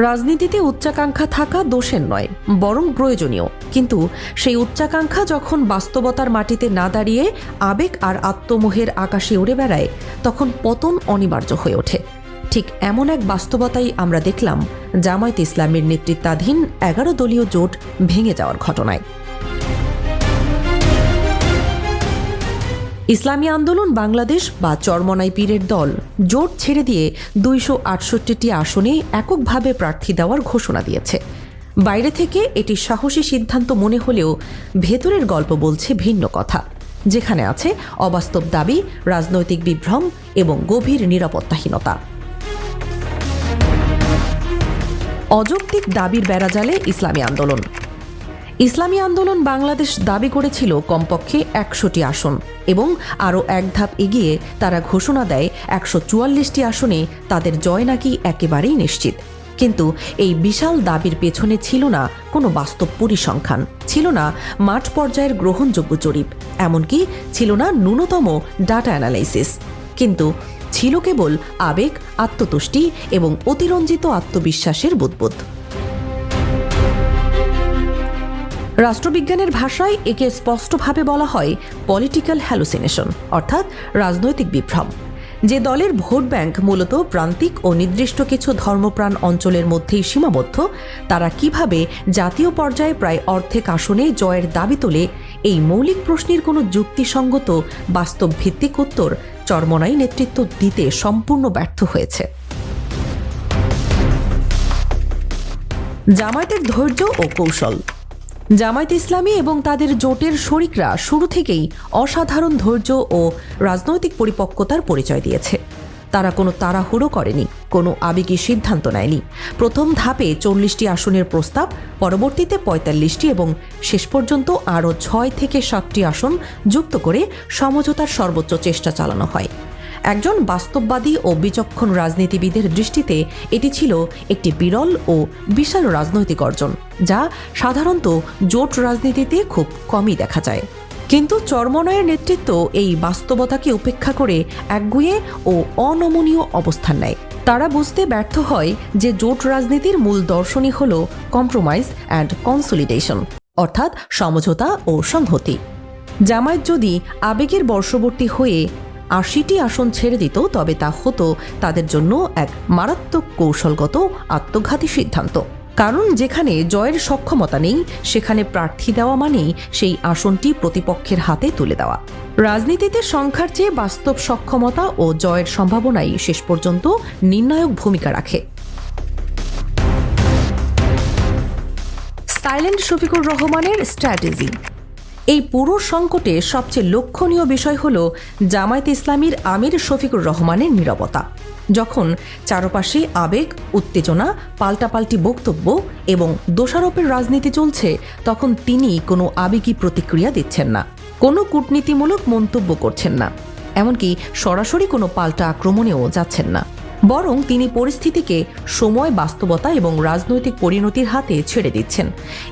রাজনীতিতে উচ্চাকাঙ্ক্ষা থাকা দোষের নয়, বরং প্রয়োজনীয়। কিন্তু সেই উচ্চাকাঙ্ক্ষা যখন বাস্তবতার মাটিতে না দাঁড়িয়ে আবেগ আর আত্মমোহের আকাশে উড়ে বেড়ায়, তখন পতন অনিবার্য হয়ে ওঠে। ঠিক এমন এক বাস্তবতাই আমরা দেখলাম জামায়াত ইসলামীর নেতৃত্বাধীন 11 দলীয় জোট ভেঙে যাওয়ার ঘটনায়। ইসলামী আন্দোলন বাংলাদেশ বা চরমনাই পীরের দল জোট ছেড়ে দিয়ে 268টি আসনে এককভাবে প্রার্থী দেওয়ার ঘোষণা দিয়েছে। বাইরে থেকে এটি সাহসী সিদ্ধান্ত মনে হলেও ভেতরের গল্প বলছে ভিন্ন কথা, যেখানে আছে অবাস্তব দাবি, রাজনৈতিক বিভ্রম এবং গভীর নিরাপত্তাহীনতা। অযৌক্তিক দাবির বেড়াজালে ইসলামী আন্দোলন। ইসলামী আন্দোলন বাংলাদেশ দাবি করেছিল কমপক্ষে 100টি আসন এবং আরও এক ধাপ এগিয়ে তারা ঘোষণা দেয় 144টি আসনে তাদের জয় নাকি একেবারেই নিশ্চিত। কিন্তু এই বিশাল দাবির পেছনে ছিল না কোনো বাস্তব পরিসংখ্যান, ছিল না মাঠ পর্যায়ের গ্রহণযোগ্য জরিপ, এমনকি ছিল না ন্যূনতম ডাটা অ্যানালাইসিস। কিন্তু ছিল কেবল আবেগ, আত্মতুষ্টি এবং অতিরঞ্জিত আত্মবিশ্বাসের বুদবুদ। রাষ্ট্রবিজ্ঞানের ভাষায় একে স্পষ্টভাবে বলা হয় পলিটিক্যাল হ্যালুসিনেশন, অর্থাৎ রাজনৈতিক বিভ্রম। যে দলের ভোট ব্যাংক মূলত প্রান্তিক ও নির্দিষ্ট কিছু ধর্মপ্রাণ অঞ্চলের মধ্যেই সীমাবদ্ধ, তারা কিভাবে জাতীয় পর্যায়ে প্রায় অর্ধেক আসনে জয়ের দাবি তোলে, এই মৌলিক প্রশ্নের কোনো যুক্তিসঙ্গত বাস্তব ভিত্তিক উত্তর চরমনাই নেতৃত্ব দিতে সম্পূর্ণ ব্যর্থ হয়েছে। জামায়াতের ধৈর্য ও কৌশল। জামায়াত ইসলামী এবং তাদের জোটের শরিকরা শুরু থেকেই অসাধারণ ধৈর্য ও রাজনৈতিক পরিপক্কতার পরিচয় দিয়েছে। তারা কোনো তাড়াহুড়ো করেনি, কোনো আবেগী সিদ্ধান্ত নেয়নি। প্রথম ধাপে 40টি আসনের প্রস্তাব, পরবর্তীতে 45টি এবং শেষ পর্যন্ত আরও 6 থেকে 7টি আসন যুক্ত করে সমঝোতার সর্বোচ্চ চেষ্টা চালানো হয়। একজন বাস্তববাদী ও বিচক্ষণ রাজনীতিবিদের দৃষ্টিতে এটি ছিল একটি বিরল ও বিশাল রাজনৈতিক অর্জন, যা সাধারণত জোট রাজনীতিতে খুব কমই দেখা যায়। কিন্তু চরমনাইয়ের নেতৃত্ব এই বাস্তবতাকে উপেক্ষা করে একগুঁয়ে ও অনমনীয় অবস্থান নেয়। তারা বুঝতে ব্যর্থ হয় যে জোট রাজনীতির মূল দর্শনই হল কম্প্রোমাইজ অ্যান্ড কনসলিডেশন, অর্থাৎ সমঝোতা ও সংহতি। জামায়াত যদি আবেগের বর্ষবর্তী হয়ে 80টি আসন ছেড়ে দিত, তবে তা হতো তাদের জন্য এক মারাত্মক কৌশলগত আত্মঘাতী সিদ্ধান্ত। কারণ যেখানে জয়ের সক্ষমতা নেই, সেখানে প্রার্থী দেওয়া মানেই সেই আসনটি প্রতিপক্ষের হাতে তুলে দেওয়া। রাজনীতিতে সংখ্যার চেয়ে বাস্তব সক্ষমতা ও জয়ের সম্ভাবনাই শেষ পর্যন্ত নির্ণায়ক ভূমিকা রাখে। সাইলেন্ট শফিকুর রহমানের স্ট্র্যাটেজি। এই পুরো সংকটে সবচেয়ে লক্ষণীয় বিষয় হল জামায়াত ইসলামীর আমির শফিকুর রহমানের নীরবতা। যখন চারপাশে আবেগ, উত্তেজনা, পাল্টাপাল্টি বক্তব্য এবং দোষারোপের রাজনীতি চলছে, তখন তিনি কোনো আবেগী প্রতিক্রিয়া দিচ্ছেন না, কোনো কূটনীতিমূলক মন্তব্য করছেন না, এমনকি সরাসরি কোনো পাল্টা আক্রমণেও যাচ্ছেন না। বরং তিনি পরিস্থিতিকে সময়, বাস্তবতা এবং রাজনৈতিক পরিণতির হাতে ছেড়ে দিচ্ছেন।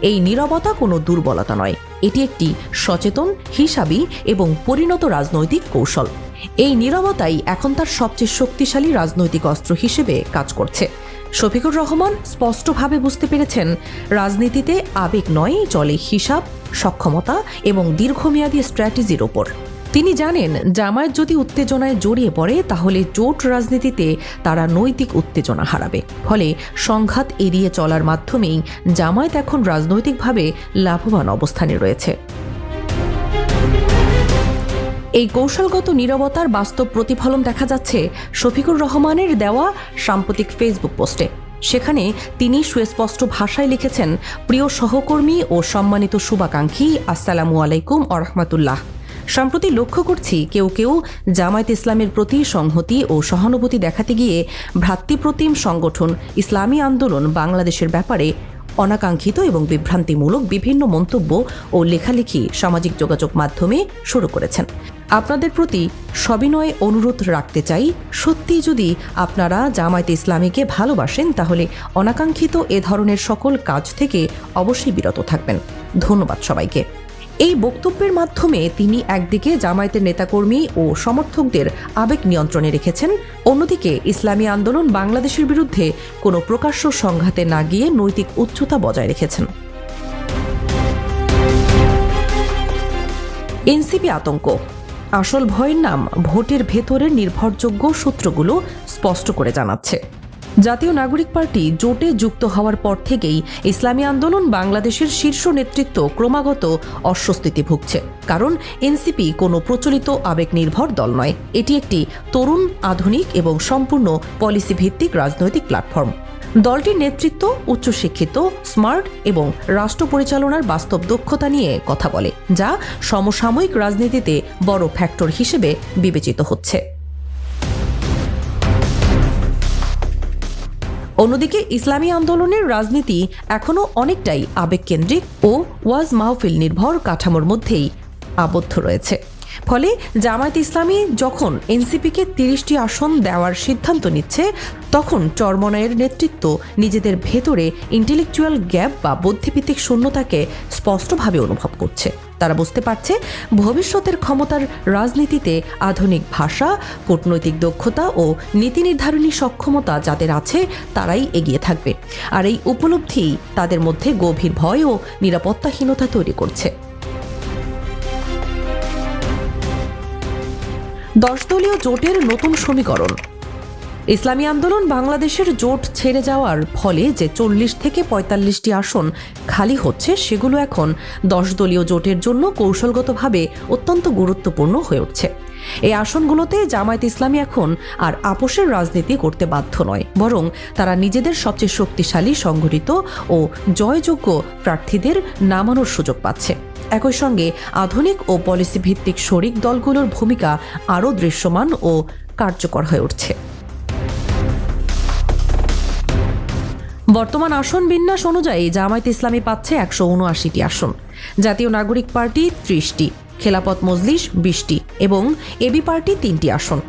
এই নীরবতা কোনো দুর্বলতা নয়, এটি একটি সচেতন, হিসাবী এবং পরিণত রাজনৈতিক কৌশল। এই নীরবতাই এখন তার সবচেয়ে শক্তিশালী রাজনৈতিক অস্ত্র হিসেবে কাজ করছে। শফিকুর রহমান স্পষ্টভাবে বুঝতে পেরেছেন, রাজনীতিতে আবেগ নয়, চলে হিসাব, সক্ষমতা এবং দীর্ঘমেয়াদী স্ট্র্যাটেজির ওপর। তিনি জানেন, জামায়াত যদি উত্তেজনায় জড়িয়ে পড়ে, তাহলে জোট রাজনীতিতে তারা নৈতিক উত্তেজনা হারাবে। ফলে সংঘাত এড়িয়ে চলার মাধ্যমেই জামায়াত এখন রাজনৈতিকভাবে লাভবান অবস্থানে রয়েছে। এই কৌশলগত নীরবতার বাস্তব প্রতিফলন দেখা যাচ্ছে শফিকুর রহমানের দেওয়া সাম্প্রতিক ফেসবুক পোস্টে। সেখানে তিনি সুস্পষ্ট ভাষায় লিখেছেন, প্রিয় সহকর্মী ও সম্মানিত শুভাকাঙ্ক্ষী, আসসালামু আলাইকুম ওয়া রাহমাতুল্লাহ। সম্প্রতি লক্ষ্য করছি কেউ কেউ জামায়াত ইসলামের প্রতি সংহতি ও সহানুভূতি দেখাতে গিয়ে ভ্রাতৃপ্রতিম সংগঠন ইসলামী আন্দোলন বাংলাদেশের ব্যাপারে অনাকাঙ্ক্ষিত এবং বিভ্রান্তিমূলক বিভিন্ন মন্তব্য ও লেখালেখি সামাজিক যোগাযোগ মাধ্যমে শুরু করেছেন। আপনাদের প্রতি সবিনয়ে অনুরোধ রাখতে চাই, সত্যি যদি আপনারা জামায়াত ইসলামীকে ভালোবাসেন, তাহলে অনাকাঙ্ক্ষিত এ ধরনের সকল কাজ থেকে অবশ্যই বিরত থাকবেন। ধন্যবাদ সবাইকে। এই বক্তব্যের মাধ্যমে তিনি একদিকে জামায়াতের নেতাকর্মী ও সমর্থকদের আবেগ নিয়ন্ত্রণে রেখেছেন, অন্যদিকে ইসলামী আন্দোলন বাংলাদেশের বিরুদ্ধে কোনো প্রকাশ্য সংঘাতে না গিয়ে নৈতিক উচ্চতা বজায় রেখেছেন। এনসিপি আতঙ্ক। আসল ভয়ের নাম ভোটের ভেতরের নির্ভরযোগ্য সূত্রগুলো স্পষ্ট করে জানাচ্ছে। জাতীয় নাগরিক পার্টি জোটে যুক্ত হওয়ার পর থেকেই ইসলামী আন্দোলন বাংলাদেশের শীর্ষ নেতৃত্ব ক্রমাগত অস্বস্তিতে ভুগছে। কারণ এনসিপি কোনো প্রচলিত আবেগ নির্ভর দল নয়, এটি একটি তরুণ, আধুনিক এবং সম্পূর্ণ পলিসি ভিত্তিক রাজনৈতিক প্ল্যাটফর্ম। দলটির নেতৃত্ব উচ্চশিক্ষিত, স্মার্ট এবং রাষ্ট্র পরিচালনার বাস্তব দক্ষতা নিয়ে কথা বলে, যা সমসাময়িক রাজনীতিতে বড় ফ্যাক্টর হিসেবে বিবেচিত হচ্ছে। অন্যদিকে ইসলামী আন্দোলনের রাজনীতি এখনও অনেকটাই আবেগকেন্দ্রিক ও ওয়াজ মাহফিল নির্ভর কাঠামোর মধ্যেই আবদ্ধ রয়েছে। ফলে জামায়াত ইসলামী যখন এনসিপিকে 30টি আসন দেওয়ার সিদ্ধান্ত নিচ্ছে, তখন চরমনাইয়ের নেতৃত্ব নিজেদের ভেতরে ইন্টেলেকচুয়াল গ্যাপ বা বুদ্ধিভিত্তিক শূন্যতাকে স্পষ্টভাবে অনুভব করছে। তারা বুঝতে পারছে ভবিষ্যতের ক্ষমতার রাজনীতিতে আধুনিক ভাষা, কূটনৈতিক দক্ষতা ও নীতি নির্ধারণী সক্ষমতা যাদের আছে তারাই এগিয়ে থাকবে। আর এই উপলব্ধি তাদের মধ্যে গভীর ভয় ও নিরাপত্তাহীনতা তৈরি করছে। 10 দলীয় জোটের নতুন সমীকরণ। ইসলামী আন্দোলন বাংলাদেশের জোট ছেড়ে যাওয়ার ফলে যে 40 থেকে 45টি আসন খালি হচ্ছে, সেগুলো এখন 10 দলীয় জোটের জন্য কৌশলগতভাবে অত্যন্ত গুরুত্বপূর্ণ হয়ে উঠছে। এই আসনগুলোতে জামায়াত ইসলামী এখন আর আপোষের রাজনীতি করতে বাধ্য নয়, বরং তারা নিজেদের সবচেয়ে শক্তিশালী, সংগঠিত ও জয়যোগ্য প্রার্থীদের নামানোর সুযোগ পাচ্ছে। একই সঙ্গে আধুনিক ও পলিসি ভিত্তিক শরিক দলগুলোর ভূমিকা আরও দৃশ্যমান ও কার্যকর হয়ে উঠছে। বর্তমান আসন বিন্যাস অনুযায়ী জামায়াত ইসলামী পাচ্ছে 179টি আসন, জাতীয় নাগরিক পার্টি 30টি, খেলাফত মজলিস 20টি এবং এবি পার্টি 3টি আসন।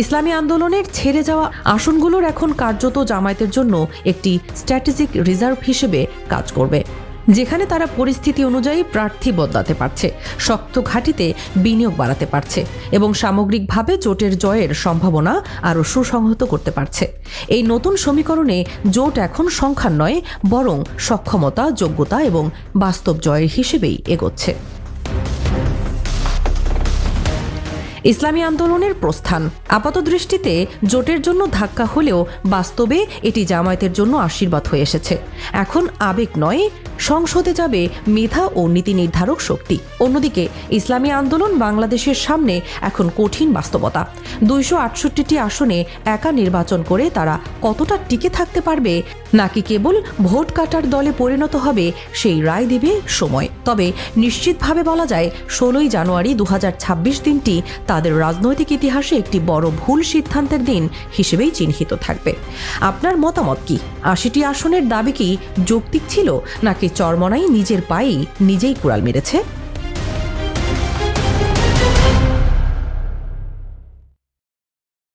ইসলামী আন্দোলনের ছেড়ে যাওয়া আসনগুলোর এখন কার্যত জামায়াতের জন্য একটি স্ট্র্যাটেজিক রিজার্ভ হিসেবে কাজ করবে, যেখানে তারা পরিস্থিতি অনুযায়ী প্রার্থী বদলাতে পারছে, শক্ত ঘাঁটিতে বিনিয়োগ বাড়াতে পারছে এবং সামগ্রিকভাবে জোটের জয়ের সম্ভাবনা আরও সুসংহত করতে পারছে। এই নতুন সমীকরণে জোট এখন সংখ্যার নয়, বরং সক্ষমতা, যোগ্যতা এবং বাস্তব জয়ের হিসেবেই এগোচ্ছে। ইসলামী আন্দোলনের প্রস্থান আপাতদৃষ্টিতে জোটের জন্য ধাক্কা হলেও বাস্তবে এটি জামায়াতের জন্য আশীর্বাদ হয়ে এসেছে। এখন আবেগ নয়, সংসদে যাবে মেধা ও নীতি নির্ধারক শক্তি। অন্যদিকে ইসলামী আন্দোলন বাংলাদেশের সামনে এখন কঠিন বাস্তবতা। 268টি আসনে একা নির্বাচন করে তারা কতটা টিকে থাকতে পারবে, নাকি কেবল ভোট কাটার দলে পরিণত হবে, সেই রায় দেবে সময়। তবে নিশ্চিতভাবে বলা যায় 16ই জানুয়ারি 2026 দিনটি তাদের রাজনৈতিক ইতিহাসে একটি বড় ভুল সিদ্ধান্তের দিন হিসেবেই চিহ্নিত থাকবে। আপনার মতামত কি? 80টি আসনের দাবি কি যৌক্তিক ছিল, নাকি চরমনাই নিজের পায়েই নিজেই কুড়াল মেরেছে?